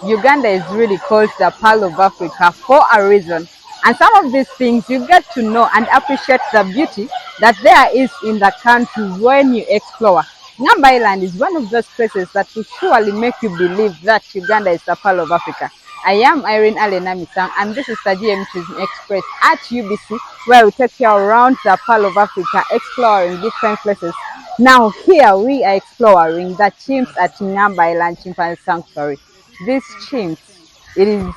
Uganda is really called the Pearl of Africa for a reason. And some of these things you get to know and appreciate the beauty that there is in the country when you explore. Ngamba Island is one of those places that will surely make you believe that Uganda is the Pearl of Africa. I am Irene Alena Misang, and this is the GM Tourism Express at UBC, where we take you around the Pearl of Africa, exploring different places. Now here we are exploring the chimps at Ngamba Island Chimpanzee Sanctuary. These chimps, it is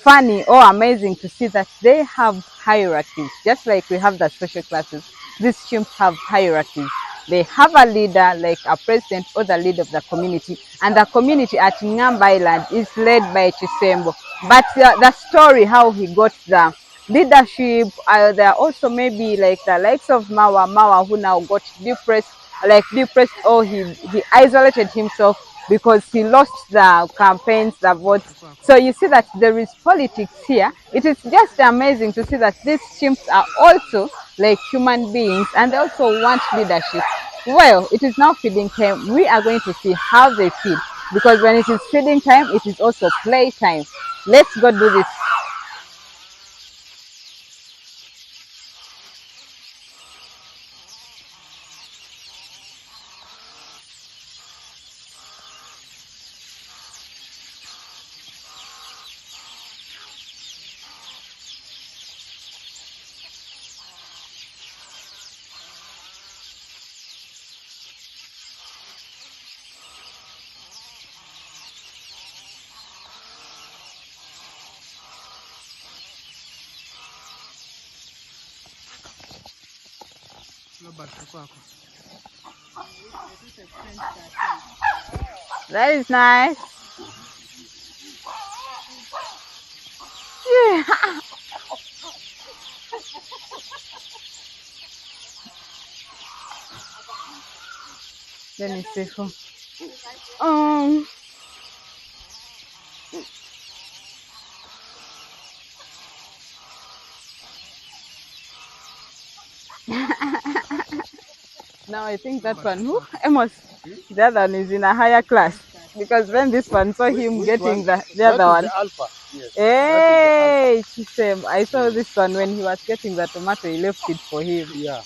funny or amazing to see that they have hierarchies. Just like we have the special classes, these chimps have hierarchies. They have a leader, like a president or the leader of the community, and the community at Ngamba Island is led by Chisembo. But the story how he got the leadership, there are also maybe like the likes of Mawa who now got depressed, or he isolated himself because he lost the campaigns, the votes. So you see that there is politics here. It is just amazing to see that these chimps are also like human beings and they also want leadership. Well, it is now feeding time. We are going to see how they feed, because when it is feeding time, it is also play time. Let's go do this. That is nice. Yeah. Let me see who. Um. Now I think that one, who? Amos, the other one is in a higher class. Because when this one saw him getting the other one. The alpha. Yes. Hey, Chisem, I saw this one when he was getting the tomato, he left it for him. Yeah.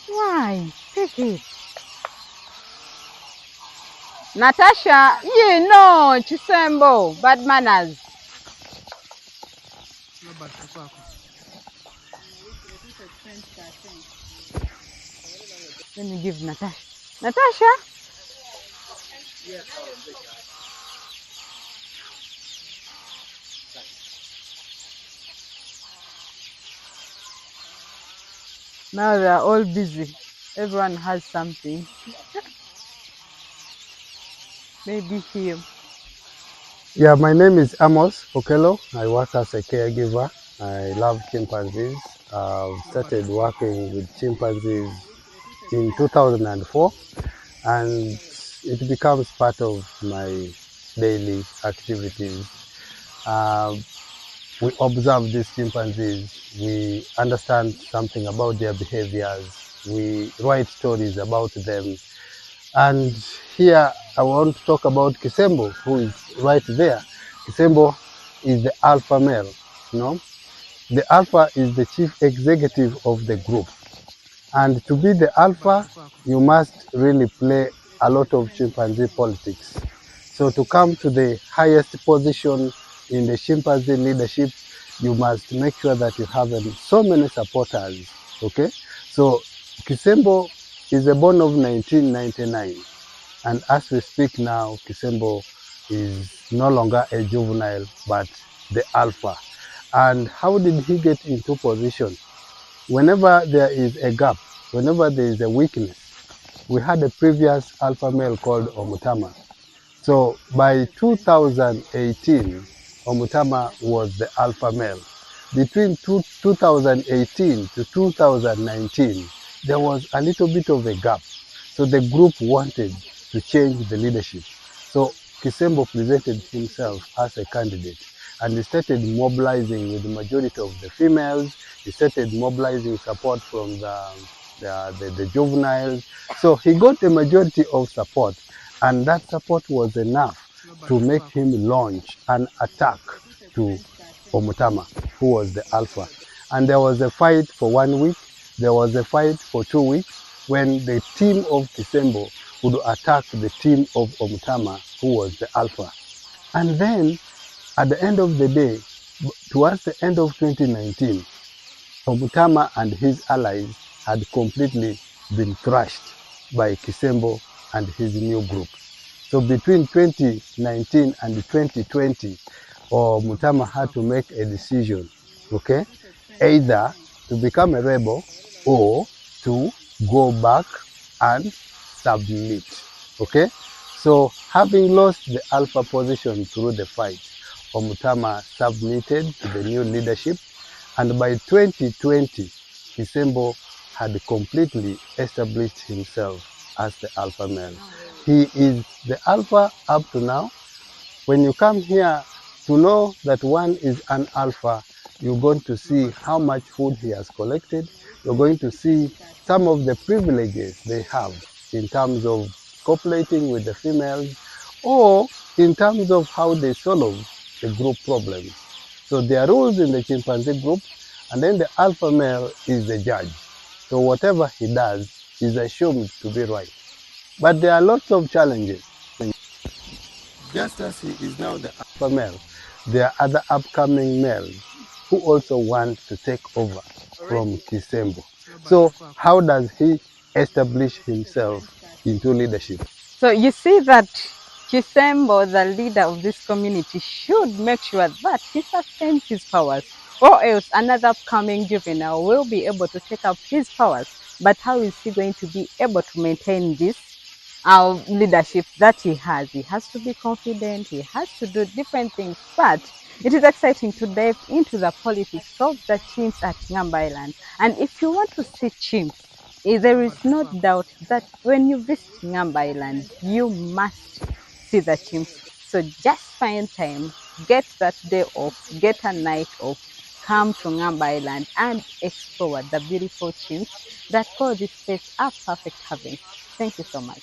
Why? Take it. Natasha, you know, Chisembo, bad manners. Let me give Natasha. Natasha? Now they are all busy. Everyone has something. Maybe him. Yeah, my name is Amos Okelo. I work as a caregiver. I love chimpanzees. I've started working with chimpanzees in 2004, and it becomes part of my daily activities. We observe these chimpanzees, we understand something about their behaviors, we write stories about them. And here I want to talk about Kisembo, who is right there. Kisembo is the alpha male, you know. The alpha is the chief executive of the group. And to be the alpha, you must really play a lot of chimpanzee politics. So to come to the highest position in the chimpanzee leadership, you must make sure that you have so many supporters, okay? So Kisembo is born of 1999. And as we speak now, Kisembo is no longer a juvenile, but the alpha. And how did he get into position? Whenever there is a gap, whenever there is a weakness, we had a previous alpha male called Omutama. So by 2018, Omutama was the alpha male. Between 2018 to 2019, there was a little bit of a gap. So the group wanted to change the leadership. So Kisembo presented himself as a candidate. and he started mobilizing with the majority of the females. He started mobilizing support from the juveniles. So he got a majority of support, and that support was enough to make him launch an attack to Omutama, who was the alpha. And there was a fight for 1 week, there was a fight for 2 weeks, when the team of Kisembo would attack the team of Omutama, who was the alpha. And then, at the end of the day, towards the end of 2019, Omutama and his allies had completely been thrashed by Kisembo and his new group. So between 2019 and 2020, Omutama had to make a decision, okay? Either to become a rebel or to go back and submit, okay? So having lost the alpha position through the fight, Omutama submitted to the new leadership, and by 2020, Kisembo had completely established himself as the alpha male. He is the alpha up to now. When you come here to know that one is an alpha, you're going to see how much food he has collected. You're going to see some of the privileges they have in terms of copulating with the females, or in terms of how they solve the group problems. So there are rules in the chimpanzee group, and then the alpha male is the judge. So whatever he does is assumed to be right. But there are lots of challenges. Just as he is now the alpha male, there are other upcoming males who also want to take over from Kisembo. So how does he establish himself into leadership? So you see that Kisembo, the leader of this community, should make sure that he sustains his powers, or else another upcoming juvenile will be able to take up his powers. But how is he going to be able to maintain this leadership that he has? He has to be confident, he has to do different things, but it is exciting to dive into the politics of the chimps at Ngamba Island. And if you want to see chimps, there is no doubt that when you visit Ngamba Island, you must see the chimps. So just find time, get that day off, get a night off, come to Ngamba Island and explore the beautiful chimps that call this place a perfect haven. Thank you so much.